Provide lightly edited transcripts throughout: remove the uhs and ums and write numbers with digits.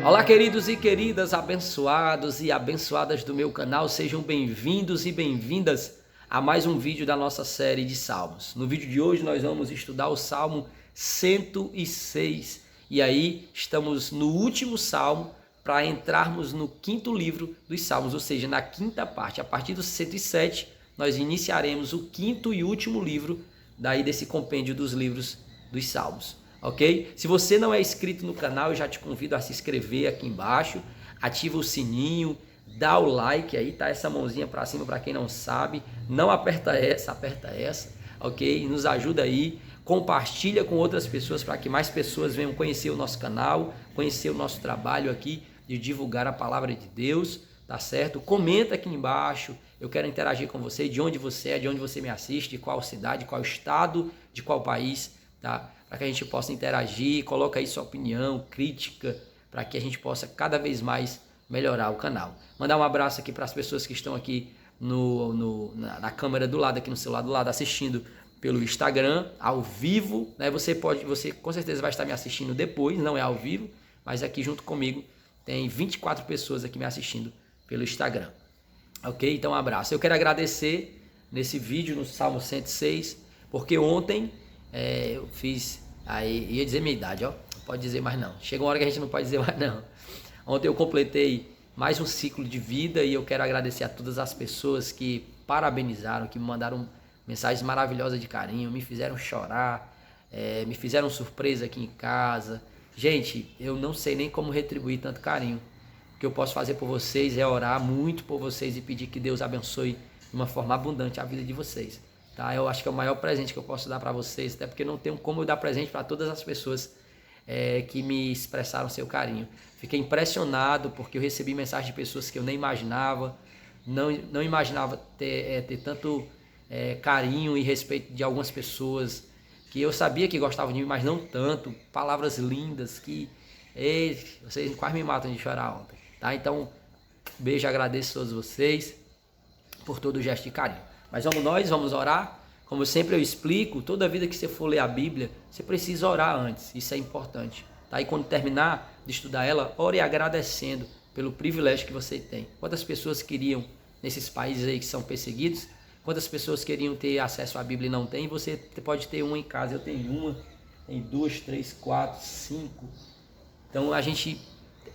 Olá, queridos e queridas, abençoados e abençoadas do meu canal, sejam bem-vindos e bem-vindas a mais um vídeo da nossa série de Salmos. No vídeo de hoje nós vamos estudar o Salmo 106 e aí estamos no último Salmo para entrarmos no quinto livro dos Salmos, ou seja, na quinta parte. A partir do 107 nós iniciaremos o quinto e último livro desse compêndio dos livros dos Salmos. Ok? Se você não é inscrito no canal, eu já te convido a se inscrever aqui embaixo, ativa o sininho, dá o like aí, tá? Essa mãozinha para cima para quem não sabe, não aperta essa, ok? Nos ajuda aí, compartilha com outras pessoas para que mais pessoas venham conhecer o nosso canal, conhecer o nosso trabalho aqui de divulgar a palavra de Deus, tá certo? Comenta aqui embaixo, eu quero interagir com você, de onde você é, de onde você me assiste, de qual cidade, qual estado, de qual país, tá? Para que a gente possa interagir, coloca aí sua opinião, crítica, para que a gente possa cada vez mais melhorar o canal. Mandar um abraço aqui para as pessoas que estão aqui na câmera do lado, aqui no celular do lado, assistindo pelo Instagram, ao vivo, né? Você com certeza vai estar me assistindo depois, não é ao vivo, mas aqui junto comigo tem 24 pessoas aqui me assistindo pelo Instagram. Ok? Então um abraço. Eu quero agradecer nesse vídeo, no Salmo 106, porque ontem eu fiz, aí ia dizer minha idade, ó, não pode dizer mais não, chega uma hora que a gente não pode dizer mais não. Ontem eu completei mais um ciclo de vida e eu quero agradecer a todas as pessoas que parabenizaram, que me mandaram mensagens maravilhosas de carinho, me fizeram chorar, me fizeram surpresa aqui em casa. Gente, eu não sei nem como retribuir tanto carinho. O que eu posso fazer por vocês é orar muito por vocês e pedir que Deus abençoe de uma forma abundante a vida de vocês. Tá? Eu acho que é o maior presente que eu posso dar para vocês, até porque não tenho como eu dar presente para todas as pessoas que me expressaram seu carinho. Fiquei impressionado porque eu recebi mensagens de pessoas que eu nem imaginava, não imaginava ter tanto carinho e respeito de algumas pessoas que eu sabia que gostavam de mim, mas não tanto. Palavras lindas que vocês quase me matam de chorar ontem. Tá? Então, beijo, agradeço a todos vocês por todo o gesto de carinho. Mas vamos orar. Como sempre eu explico, toda vida que você for ler a Bíblia, você precisa orar antes, isso é importante. Tá? E quando terminar de estudar ela, ore agradecendo pelo privilégio que você tem. Quantas pessoas queriam, nesses países aí que são perseguidos, quantas pessoas queriam ter acesso à Bíblia e não tem, você pode ter uma em casa, eu tenho uma, tem 2, 3, 4, 5. Então a gente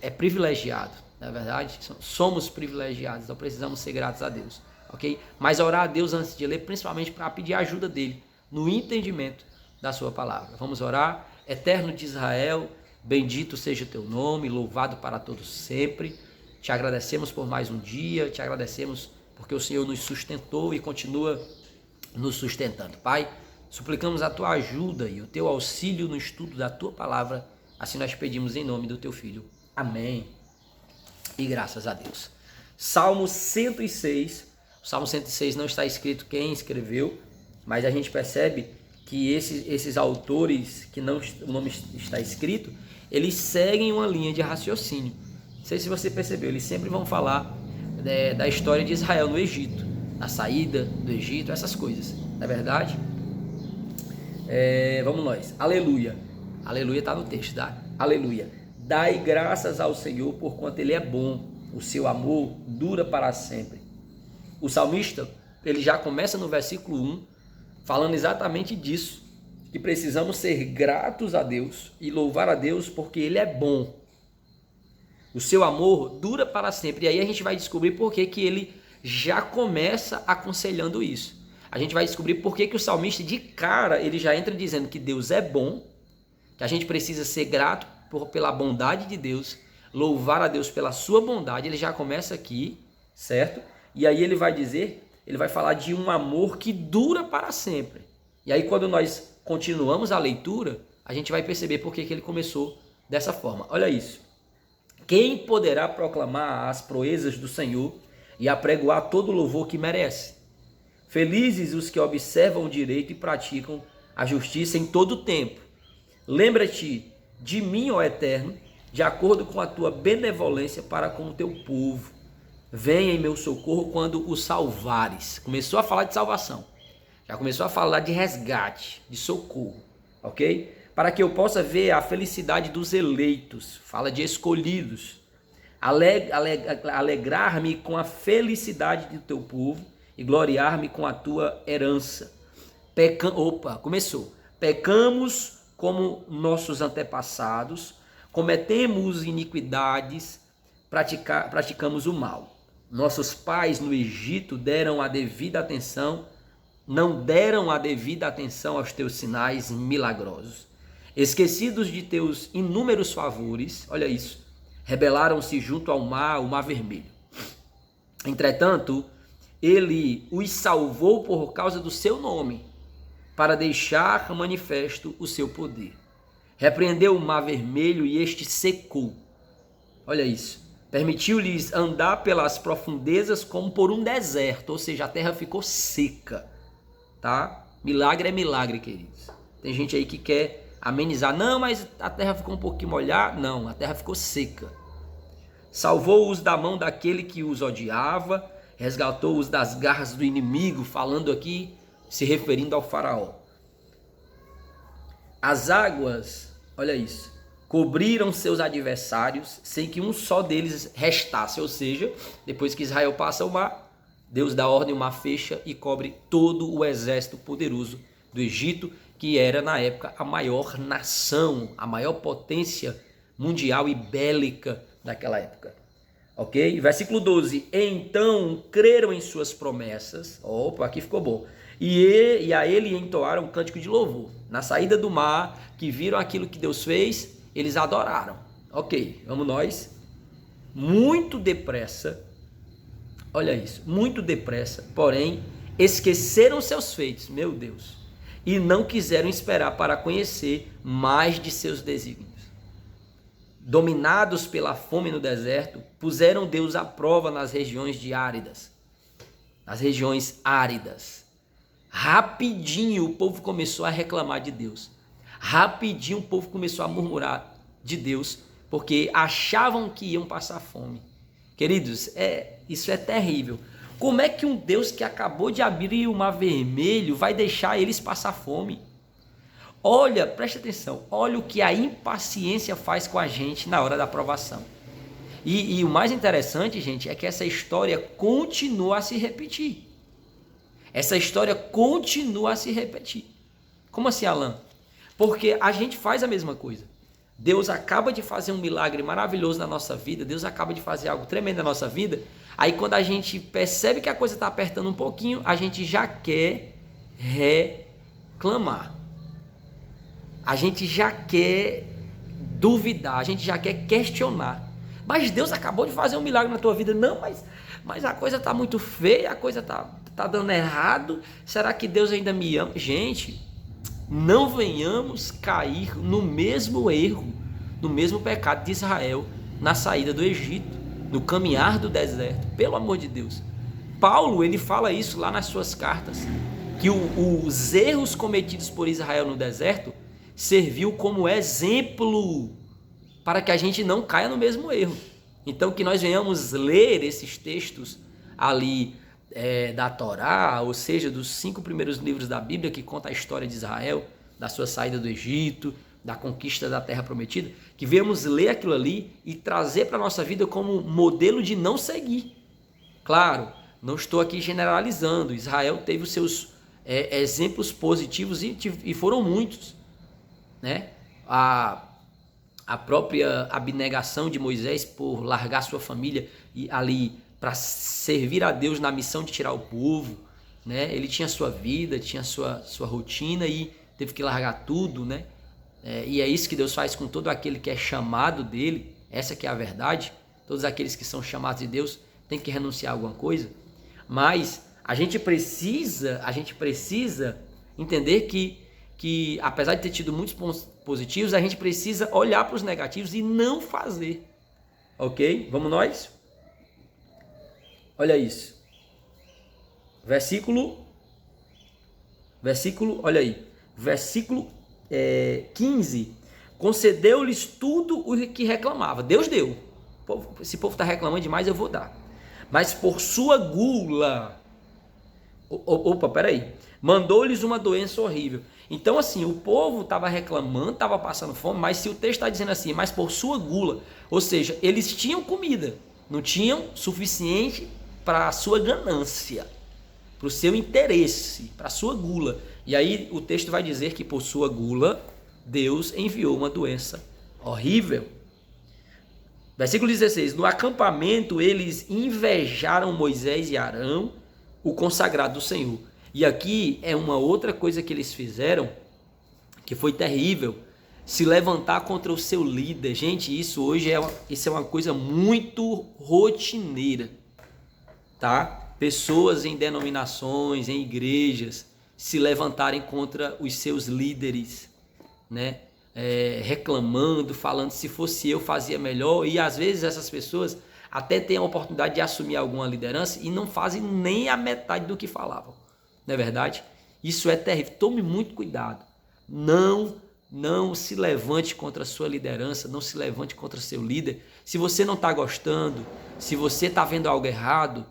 é privilegiado, na verdade, somos privilegiados, então precisamos ser gratos a Deus. Okay? Mas orar a Deus antes de ler, principalmente para pedir a ajuda dele no entendimento da sua palavra. Vamos orar. Eterno de Israel, bendito seja o teu nome, louvado para todos sempre. Te agradecemos por mais um dia, te agradecemos porque o Senhor nos sustentou e continua nos sustentando. Pai, suplicamos a tua ajuda e o teu auxílio no estudo da tua palavra, assim nós pedimos em nome do teu Filho. Amém. E graças a Deus. Salmo 106. O Salmo 106 não está escrito quem escreveu, mas a gente percebe que esses autores, que não, o nome está escrito, eles seguem uma linha de raciocínio. Não sei se você percebeu, eles sempre vão falar da história de Israel no Egito, da saída do Egito, essas coisas. Não é verdade? Vamos nós. Aleluia. Aleluia está no texto, tá? Aleluia. Dai graças ao Senhor, porquanto Ele é bom. O seu amor dura para sempre. O salmista, ele já começa no versículo 1, falando exatamente disso, que precisamos ser gratos a Deus e louvar a Deus porque Ele é bom. O seu amor dura para sempre. E aí a gente vai descobrir por que ele já começa aconselhando isso. A gente vai descobrir por que o salmista, de cara, ele já entra dizendo que Deus é bom, que a gente precisa ser grato pela bondade de Deus, louvar a Deus pela sua bondade. Ele já começa aqui, certo? E aí ele vai falar de um amor que dura para sempre. E aí quando nós continuamos a leitura, a gente vai perceber por que ele começou dessa forma. Olha isso. Quem poderá proclamar as proezas do Senhor e apregoar todo o louvor que merece? Felizes os que observam o direito e praticam a justiça em todo o tempo. Lembra-te de mim, ó Eterno, de acordo com a tua benevolência para com o teu povo. Venha em meu socorro quando o salvares. Começou a falar de salvação. Já começou a falar de resgate, de socorro. Ok? para que eu possa ver a felicidade dos eleitos. Fala de escolhidos. Alegrar-me com a felicidade do teu povo e gloriar-me com a tua herança. Começou. Pecamos como nossos antepassados, cometemos iniquidades, praticamos o mal. Nossos pais no Egito não deram a devida atenção aos teus sinais milagrosos. Esquecidos de teus inúmeros favores, olha isso, rebelaram-se junto ao mar, o mar vermelho. Entretanto, ele os salvou por causa do seu nome, para deixar manifesto o seu poder. Repreendeu o mar vermelho e este secou. Olha isso. Permitiu-lhes andar pelas profundezas como por um deserto, ou seja, a terra ficou seca, tá? Milagre é milagre, queridos. Tem gente aí que quer amenizar. Não, mas a terra ficou um pouquinho molhada. Não, a terra ficou seca. Salvou-os da mão daquele que os odiava, resgatou-os das garras do inimigo, falando aqui, se referindo ao faraó. As águas, olha isso, cobriram seus adversários sem que um só deles restasse. Ou seja, depois que Israel passa o mar, Deus dá ordem, o mar fecha e cobre todo o exército poderoso do Egito, que era na época a maior nação, a maior potência mundial e bélica daquela época. Ok? Versículo 12. Então creram em suas promessas. Opa, aqui ficou bom. E a ele entoaram um cântico de louvor. Na saída do mar, que viram aquilo que Deus fez, eles adoraram. Ok, vamos nós. Muito depressa, olha isso, muito depressa, porém, esqueceram seus feitos, meu Deus, e não quiseram esperar para conhecer mais de seus desígnios. Dominados pela fome no deserto, puseram Deus à prova nas regiões áridas. Rapidinho o povo começou a reclamar de Deus. Rapidinho o povo começou a murmurar de Deus, porque achavam que iam passar fome. Queridos, isso é terrível. Como é que um Deus que acabou de abrir o mar vermelho vai deixar eles passar fome? Olha, preste atenção, olha o que a impaciência faz com a gente na hora da provação. E o mais interessante, gente, é que essa história continua a se repetir. Essa história continua a se repetir. Como assim, Alan? Porque a gente faz a mesma coisa. Deus acaba de fazer um milagre maravilhoso na nossa vida, Deus acaba de fazer algo tremendo na nossa vida, aí quando a gente percebe que a coisa está apertando um pouquinho, a gente já quer reclamar. A gente já quer duvidar, a gente já quer questionar. Mas Deus acabou de fazer um milagre na tua vida. Não, mas a coisa está muito feia, a coisa está dando errado. Será que Deus ainda me ama? Gente, não venhamos cair no mesmo erro, no mesmo pecado de Israel na saída do Egito, no caminhar do deserto. Pelo amor de Deus. Paulo, ele fala isso lá nas suas cartas, que os erros cometidos por Israel no deserto serviu como exemplo para que a gente não caia no mesmo erro. Então, que nós venhamos ler esses textos ali da Torá, ou seja, dos 5 primeiros livros da Bíblia que conta a história de Israel, da sua saída do Egito, da conquista da Terra Prometida, que venhamos ler aquilo ali e trazer para a nossa vida como modelo de não seguir. Claro, não estou aqui generalizando, Israel teve os seus exemplos positivos e foram muitos, né? A própria abnegação de Moisés por largar sua família e ali para servir a Deus na missão de tirar o povo, né? Ele tinha sua vida, tinha sua rotina e teve que largar tudo, né? E é isso que Deus faz com todo aquele que é chamado dele. Essa que é a verdade. Todos aqueles que são chamados de Deus têm que renunciar a alguma coisa. Mas a gente precisa entender que apesar de ter tido muitos pontos positivos, a gente precisa olhar para os negativos e não fazer. Ok? Vamos nós? Olha isso. Versículo, olha aí. Versículo 15. Concedeu-lhes tudo o que reclamava. Deus deu. Esse povo está reclamando demais, eu vou dar. Mas por sua gula... Opa, peraí. Mandou-lhes uma doença horrível. Então, assim, o povo estava reclamando, estava passando fome, mas se o texto está dizendo assim, mas por sua gula, ou seja, eles tinham comida, não tinham suficiente para a sua ganância, para o seu interesse, para a sua gula. E aí o texto vai dizer que por sua gula, Deus enviou uma doença horrível. Versículo 16, no acampamento eles invejaram Moisés e Arão, o consagrado do Senhor. E aqui é uma outra coisa que eles fizeram, que foi terrível, se levantar contra o seu líder. Gente, isso hoje isso é uma coisa muito rotineira, tá? Pessoas em denominações, em igrejas, se levantarem contra os seus líderes, né? Reclamando, falando se fosse eu fazia melhor, e às vezes essas pessoas até têm a oportunidade de assumir alguma liderança e não fazem nem a metade do que falavam. Não é verdade? Isso é terrível. Tome muito cuidado. Não se levante contra a sua liderança, não se levante contra o seu líder. Se você não está gostando, se você está vendo algo errado,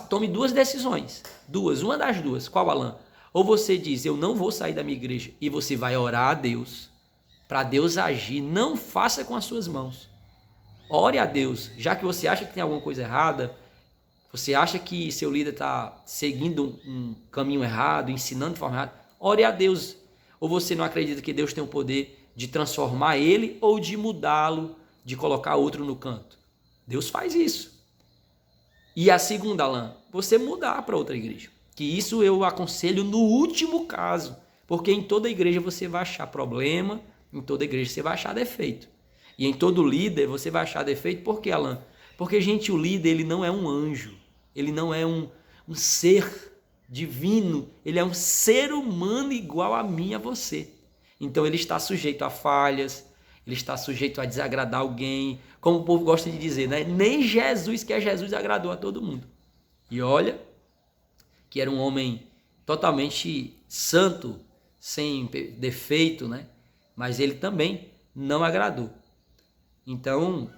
tome duas decisões. Uma das duas. Qual, Alan? Ou você diz, eu não vou sair da minha igreja, e você vai orar a Deus, para Deus agir. Não faça com as suas mãos. Ore a Deus. Já que você acha que tem alguma coisa errada, você acha que seu líder está seguindo um caminho errado, ensinando de forma errada, ore a Deus. Ou você não acredita que Deus tem o poder de transformar ele ou de mudá-lo, de colocar outro no canto? Deus faz isso. E a segunda, Alan, você mudar para outra igreja. Que isso eu aconselho no último caso, porque em toda igreja você vai achar problema, em toda igreja você vai achar defeito. E em todo líder você vai achar defeito. Por quê, Alan? Porque, gente, o líder ele não é um anjo, ele não é um ser divino, ele é um ser humano igual a mim e a você. Então ele está sujeito a falhas, ele está sujeito a desagradar alguém, como o povo gosta de dizer, né? Nem Jesus, que é Jesus, agradou a todo mundo. E olha, que era um homem totalmente santo, sem defeito, né? Mas ele também não agradou. Então,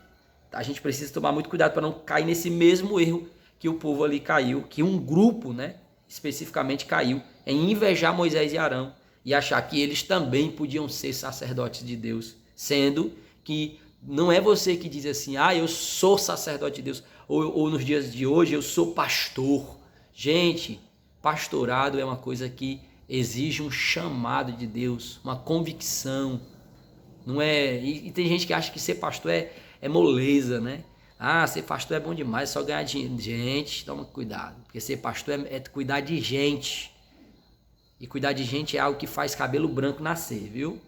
a gente precisa tomar muito cuidado para não cair nesse mesmo erro que o povo ali caiu, que um grupo, né, especificamente caiu, em invejar Moisés e Arão e achar que eles também podiam ser sacerdotes de Deus, sendo que não é você que diz assim, eu sou sacerdote de Deus, ou nos dias de hoje eu sou pastor. Gente, pastorado é uma coisa que exige um chamado de Deus, uma convicção. Não é, e tem gente que acha que ser pastor é moleza, né? Ser pastor é bom demais, só ganhar dinheiro. Gente, toma cuidado, porque ser pastor é cuidar de gente. E cuidar de gente é algo que faz cabelo branco nascer, viu?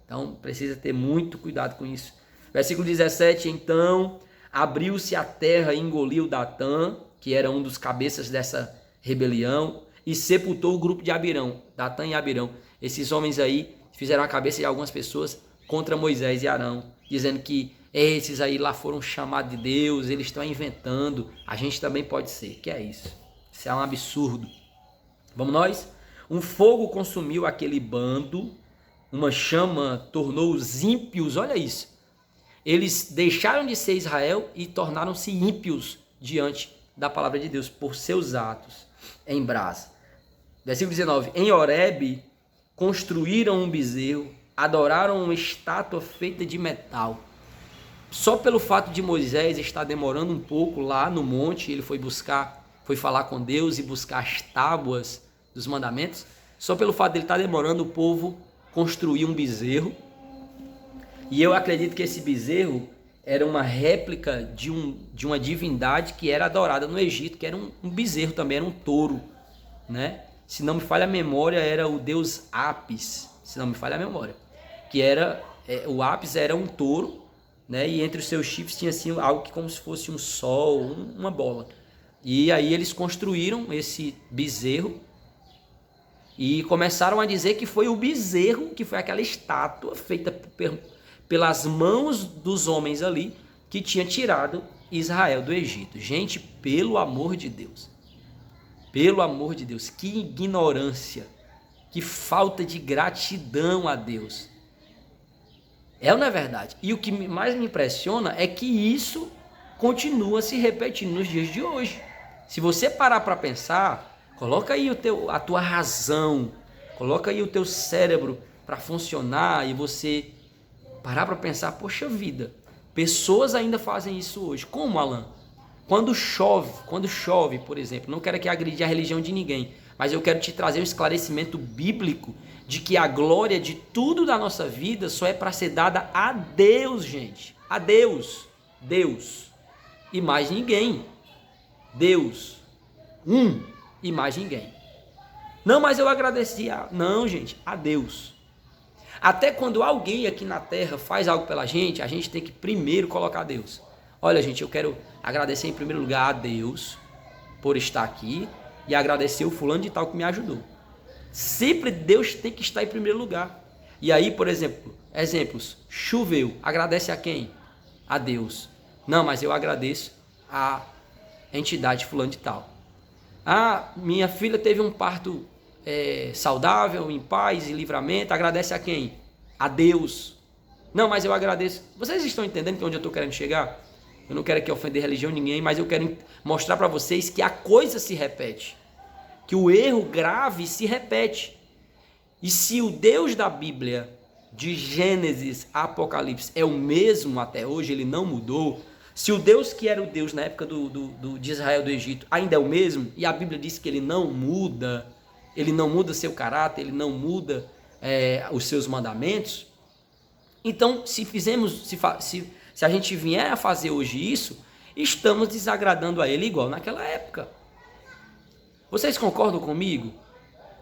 Então precisa ter muito cuidado com isso. Versículo 17, então abriu-se a terra e engoliu Datã, que era um dos cabeças dessa rebelião, e sepultou o grupo de Abirão, Datã e Abirão. Esses homens aí fizeram a cabeça de algumas pessoas contra Moisés e Arão, dizendo que esses aí lá foram chamados de Deus, eles estão inventando, a gente também pode ser. Que é isso? Isso é um absurdo. Vamos nós? Um fogo consumiu aquele bando, uma chama tornou os ímpios, olha isso. Eles deixaram de ser Israel e tornaram-se ímpios diante da palavra de Deus por seus atos em brasa. Versículo 19. Em Horebe construíram um bezerro, adoraram uma estátua feita de metal. Só pelo fato de Moisés estar demorando um pouco lá no monte, ele foi falar com Deus e buscar as tábuas dos mandamentos, só pelo fato de ele estar demorando, o povo construiu um bezerro. E eu acredito que esse bezerro era uma réplica de uma divindade que era adorada no Egito, que era um bezerro também, era um touro, né? Se não me falha a memória, era o deus Apis, se não me falha a memória, que era, o Apis era um touro, né? E entre os seus chifres tinha assim algo que como se fosse um sol, uma bola. E aí eles construíram esse bezerro e começaram a dizer que foi o bezerro, que foi aquela estátua feita pelas mãos dos homens ali, que tinha tirado Israel do Egito. Gente, pelo amor de Deus, que ignorância, que falta de gratidão a Deus. Ou não é verdade? E o que mais me impressiona é que isso continua se repetindo nos dias de hoje. Se você parar para pensar, coloca aí a tua razão, Coloca aí o teu cérebro para funcionar e você parar para pensar, poxa vida, pessoas ainda fazem isso hoje. Como, Alan? Quando chove, por exemplo, não quero aqui agredir a religião de ninguém, mas eu quero te trazer um esclarecimento bíblico de que a glória de tudo da nossa vida só é para ser dada a Deus, gente. A Deus. Deus. E mais ninguém. Deus. E mais ninguém. Não, mas eu agradeci a... Não, gente, a Deus. Até quando alguém aqui na terra faz algo pela gente, a gente tem que primeiro colocar Deus. Olha, gente, eu quero agradecer em primeiro lugar a Deus por estar aqui e agradecer o fulano de tal que me ajudou. Sempre Deus tem que estar em primeiro lugar. E aí, por exemplo, exemplos, choveu, agradece a quem? A Deus. Não, mas eu agradeço a entidade fulano de tal. Ah, minha filha teve um parto saudável, em paz e livramento, agradece a quem? A Deus. Não, mas eu agradeço. Vocês estão entendendo que onde eu estou querendo chegar? Eu não quero aqui ofender religião ninguém, mas eu quero mostrar para vocês que a coisa se repete. Que o erro grave se repete. E se o Deus da Bíblia, de Gênesis a Apocalipse, é o mesmo até hoje, ele não mudou. Se o Deus que era o Deus na época de Israel do Egito ainda é o mesmo, e a Bíblia diz que ele não muda seu caráter, ele não muda os seus mandamentos. Então, se a gente vier a fazer hoje isso, estamos desagradando a ele igual naquela época. Vocês concordam comigo?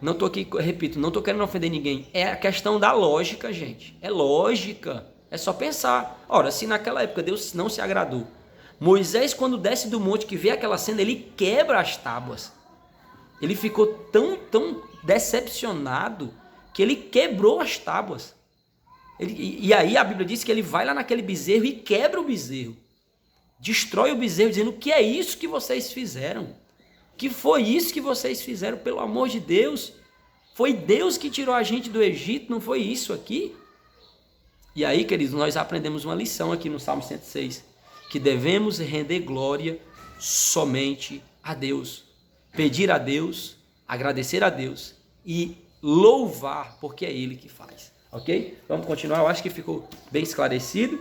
Não estou aqui, repito, não estou querendo ofender ninguém. É a questão da lógica, gente. É lógica. É só pensar. Ora, se naquela época Deus não se agradou, Moisés, quando desce do monte, que vê aquela cena, ele quebra as tábuas. Ele ficou tão decepcionado que ele quebrou as tábuas. E aí a Bíblia diz que ele vai lá naquele bezerro e quebra o bezerro. Destrói o bezerro, dizendo: o que é isso que vocês fizeram? Que foi isso que vocês fizeram, pelo amor de Deus? Foi Deus que tirou a gente do Egito, não foi isso aqui? E aí, queridos, nós aprendemos uma lição aqui no Salmo 106, que devemos render glória somente a Deus, pedir a Deus, agradecer a Deus e louvar, porque é Ele que faz, ok? Vamos continuar, eu acho que ficou bem esclarecido.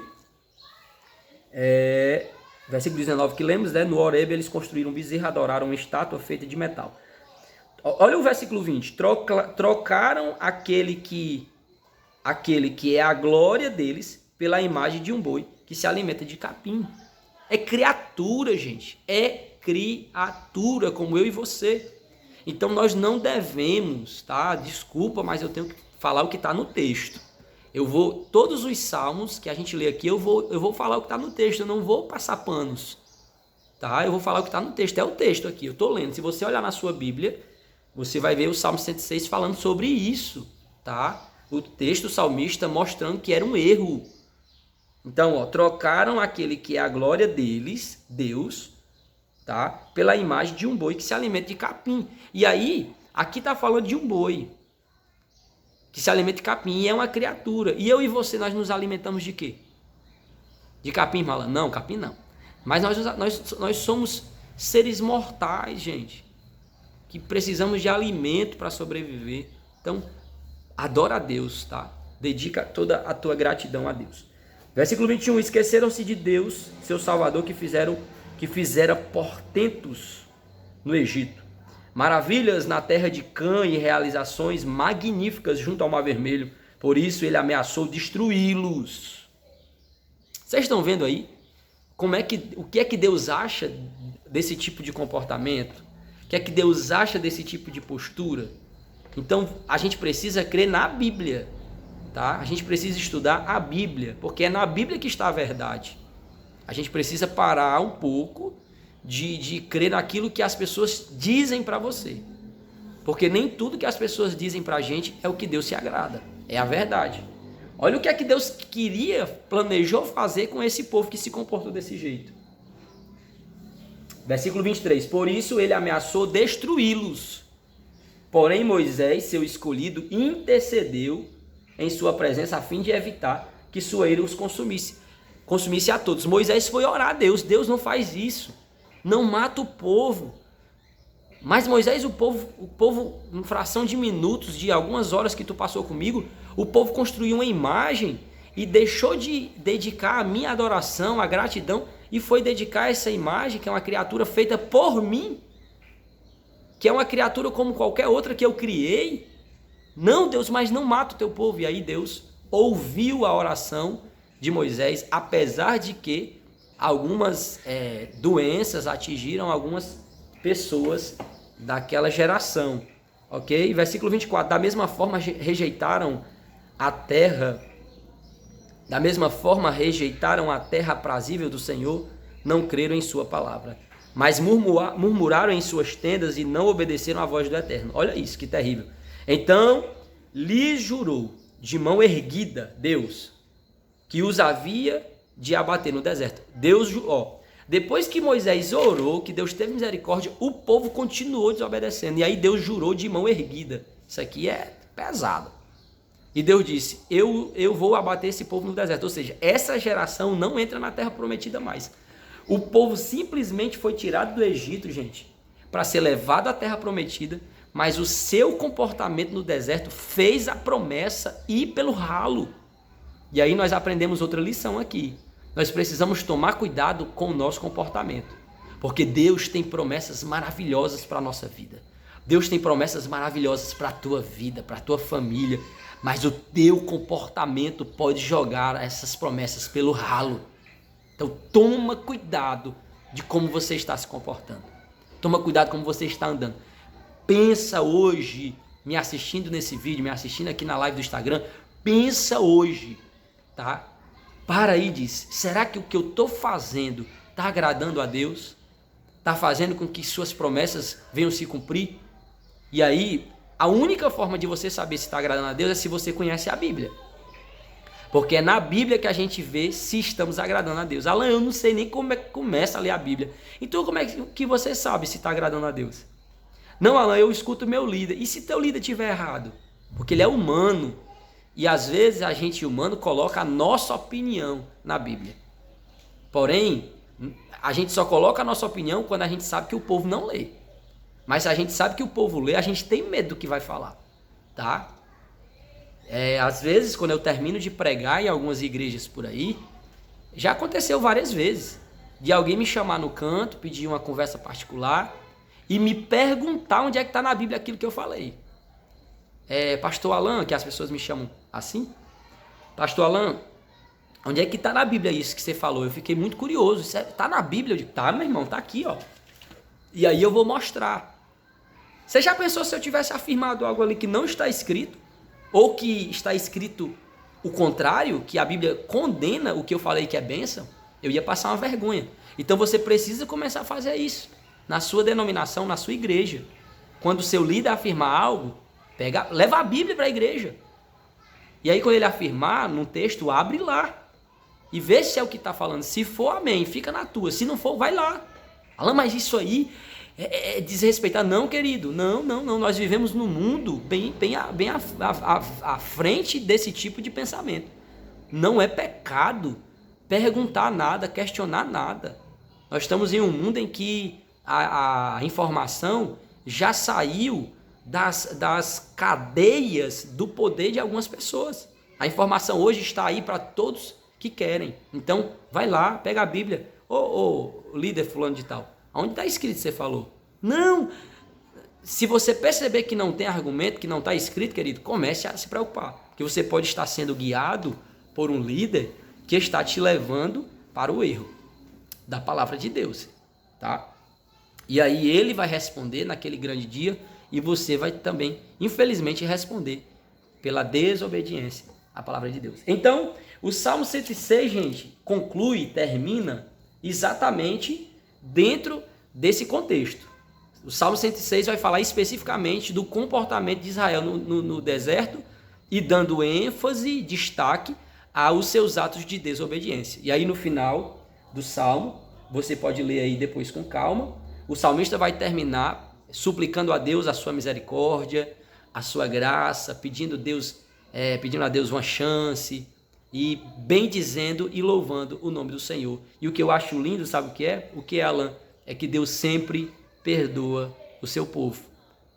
Versículo 19 que lemos, né? No Horebe eles construíram um bezerro, adoraram uma estátua feita de metal. Olha o versículo 20. Trocaram aquele que é a glória deles pela imagem de um boi que se alimenta de capim. É criatura, gente. É criatura como eu e você. Então nós não devemos, tá? Desculpa, mas eu tenho que falar o que está no texto. Todos os salmos que a gente lê aqui, eu vou falar o que está no texto, eu não vou passar panos, tá? Eu vou falar o que está no texto, é o texto aqui, eu estou lendo. Se você olhar na sua Bíblia, você vai ver o Salmo 106 falando sobre isso, tá? O texto salmista mostrando que era um erro. Então, trocaram aquele que é a glória deles, Deus, tá? Pela imagem de um boi que se alimenta de capim. E aí, aqui está falando de um boi que se alimenta de capim, e é uma criatura. E eu e você, nós nos alimentamos de quê? De capim, mala? Não, capim não. Mas nós somos seres mortais, gente, que precisamos de alimento para sobreviver. Então, adora a Deus, tá? Dedica toda a tua gratidão a Deus. Versículo 21. Esqueceram-se de Deus, seu Salvador, que fizera portentos no Egito, maravilhas na terra de Cã e realizações magníficas junto ao Mar Vermelho. Por isso ele ameaçou destruí-los. Vocês estão vendo aí o que é que Deus acha desse tipo de comportamento? O que é que Deus acha desse tipo de postura? Então a gente precisa crer na Bíblia, tá? A gente precisa estudar a Bíblia, porque é na Bíblia que está a verdade. A gente precisa parar um pouco de crer naquilo que as pessoas dizem para você. Porque nem tudo que as pessoas dizem para a gente é o que Deus se agrada. É a verdade. Olha o que é que Deus planejou fazer com esse povo que se comportou desse jeito. Versículo 23. Por isso ele ameaçou destruí-los. Porém Moisés, seu escolhido, intercedeu em sua presença a fim de evitar que sua ira os consumisse a todos. Moisés foi orar a Deus. Deus não faz isso. Não mata o povo. Mas Moisés, o povo, em fração de minutos, de algumas horas que tu passou comigo, o povo construiu uma imagem e deixou de dedicar a minha adoração, a gratidão, e foi dedicar essa imagem, que é uma criatura feita por mim, que é uma criatura como qualquer outra que eu criei. Não, Deus, mas não mata o teu povo. E aí Deus ouviu a oração de Moisés, apesar de que algumas doenças atingiram algumas pessoas daquela geração, ok? Versículo 24, da mesma forma rejeitaram a terra aprazível do Senhor, não creram em sua palavra, mas murmuraram em suas tendas e não obedeceram à voz do Eterno. Olha isso, que terrível. Então lhes jurou de mão erguida Deus, que os havia de abater no deserto. Depois que Moisés orou, que Deus teve misericórdia, o povo continuou desobedecendo. E aí Deus jurou de mão erguida. Isso aqui é pesado. E Deus disse, eu vou abater esse povo no deserto. Ou seja, essa geração não entra na terra prometida mais. O povo simplesmente foi tirado do Egito, gente, para ser levado à terra prometida, mas o seu comportamento no deserto fez a promessa ir pelo ralo. E aí nós aprendemos outra lição aqui. Nós precisamos tomar cuidado com o nosso comportamento, porque Deus tem promessas maravilhosas para a nossa vida. Deus tem promessas maravilhosas para a tua vida, para a tua família, mas o teu comportamento pode jogar essas promessas pelo ralo. Então toma cuidado de como você está se comportando. Toma cuidado como você está andando. Pensa hoje, me assistindo nesse vídeo, me assistindo aqui na live do Instagram, pensa hoje, tá? Para aí e diz, será que o que eu estou fazendo está agradando a Deus? Está fazendo com que suas promessas venham se cumprir? E aí, a única forma de você saber se está agradando a Deus é se você conhece a Bíblia. Porque é na Bíblia que a gente vê se estamos agradando a Deus. Alan, eu não sei nem como é que começa a ler a Bíblia. Então como é que você sabe se está agradando a Deus? Não, Alan, eu escuto meu líder. E se teu líder estiver errado? Porque ele é humano. E às vezes a gente humano coloca a nossa opinião na Bíblia. Porém, a gente só coloca a nossa opinião quando a gente sabe que o povo não lê. Mas se a gente sabe que o povo lê, a gente tem medo do que vai falar, tá? Às vezes, quando eu termino de pregar em algumas igrejas por aí, já aconteceu várias vezes, de alguém me chamar no canto, pedir uma conversa particular e me perguntar onde é que está na Bíblia aquilo que eu falei. Pastor Alan, que as pessoas me chamam assim, Pastor Alan, onde é que está na Bíblia isso que você falou? Eu fiquei muito curioso, está na Bíblia? Eu digo, tá, meu irmão, tá aqui, ó. E aí eu vou mostrar. Você já pensou se eu tivesse afirmado algo ali que não está escrito? Ou que está escrito o contrário, que a Bíblia condena o que eu falei que é bênção? Eu ia passar uma vergonha. Então você precisa começar a fazer isso. Na sua denominação, na sua igreja. Quando o seu líder afirmar algo, leva a Bíblia para a igreja. E aí quando ele afirmar num texto, abre lá. E vê se é o que está falando. Se for, amém, fica na tua. Se não for, vai lá. Alan, mas isso aí é desrespeitar. Não, querido, não. Nós vivemos num mundo bem à frente desse tipo de pensamento. Não é pecado perguntar nada, questionar nada. Nós estamos em um mundo em que a informação já saiu das cadeias do poder de algumas pessoas. A informação hoje está aí para todos que querem. Então, vai lá, pega a Bíblia. Ô, líder fulano de tal, onde está escrito que você falou? Não! Se você perceber que não tem argumento, que não está escrito, querido, comece a se preocupar. Porque você pode estar sendo guiado por um líder que está te levando para o erro da palavra de Deus, tá? E aí ele vai responder naquele grande dia e você vai também, infelizmente, responder pela desobediência à palavra de Deus. Então, o Salmo 106, gente, termina exatamente dentro desse contexto. O Salmo 106 vai falar especificamente do comportamento de Israel no deserto e dando ênfase, destaque aos seus atos de desobediência. E aí no final do Salmo, você pode ler aí depois com calma, o salmista vai terminar suplicando a Deus a sua misericórdia, a sua graça, pedindo a Deus uma chance e bendizendo e louvando o nome do Senhor. E o que eu acho lindo, sabe o que é? O que é, Alan? É que Deus sempre perdoa o seu povo,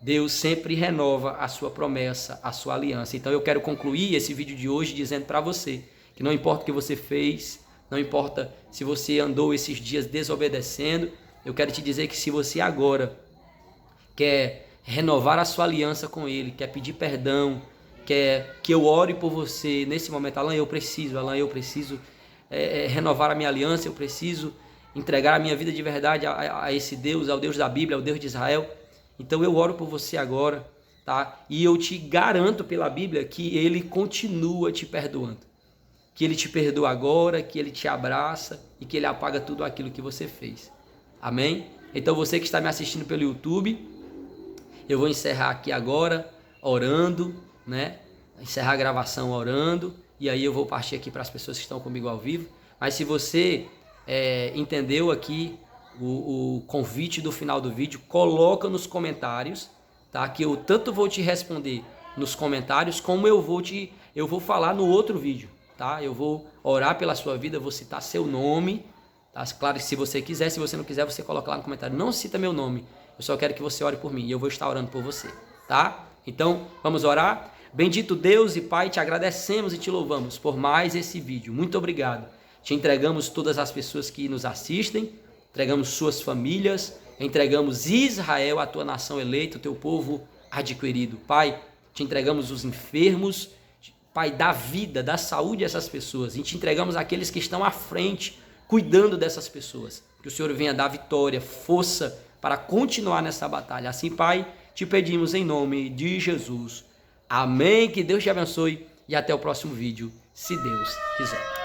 Deus sempre renova a sua promessa, a sua aliança. Então eu quero concluir esse vídeo de hoje dizendo para você que não importa o que você fez, não importa se você andou esses dias desobedecendo, eu quero te dizer que se você agora quer renovar a sua aliança com Ele, quer pedir perdão, quer que eu ore por você nesse momento, Alan, eu preciso renovar a minha aliança, eu preciso entregar a minha vida de verdade a esse Deus, ao Deus da Bíblia, ao Deus de Israel. Então eu oro por você agora, tá? E eu te garanto pela Bíblia que Ele continua te perdoando. Que Ele te perdoa agora, que Ele te abraça e que Ele apaga tudo aquilo que você fez. Amém? Então você que está me assistindo pelo YouTube, eu vou encerrar aqui agora, orando, né? Encerrar a gravação orando, e aí eu vou partir aqui para as pessoas que estão comigo ao vivo. Mas se você entendeu aqui o convite do final do vídeo, coloca nos comentários, tá? Que eu tanto vou te responder nos comentários, como eu vou falar no outro vídeo, tá? Eu vou orar pela sua vida, vou citar seu nome, tá? Claro que se você quiser, se você não quiser, você coloca lá no comentário. Não cita meu nome, eu só quero que você ore por mim e eu vou estar orando por você, tá? Então, vamos orar? Bendito Deus e Pai, te agradecemos e te louvamos por mais esse vídeo. Muito obrigado. Te entregamos todas as pessoas que nos assistem, entregamos suas famílias, entregamos Israel, a tua nação eleita, o teu povo adquirido. Pai, te entregamos os enfermos, Pai, dá vida, dá saúde a essas pessoas. E te entregamos aqueles que estão à frente, cuidando dessas pessoas. Que o Senhor venha dar vitória, força para continuar nessa batalha. Assim, Pai, te pedimos em nome de Jesus. Amém. Que Deus te abençoe e até o próximo vídeo, se Deus quiser.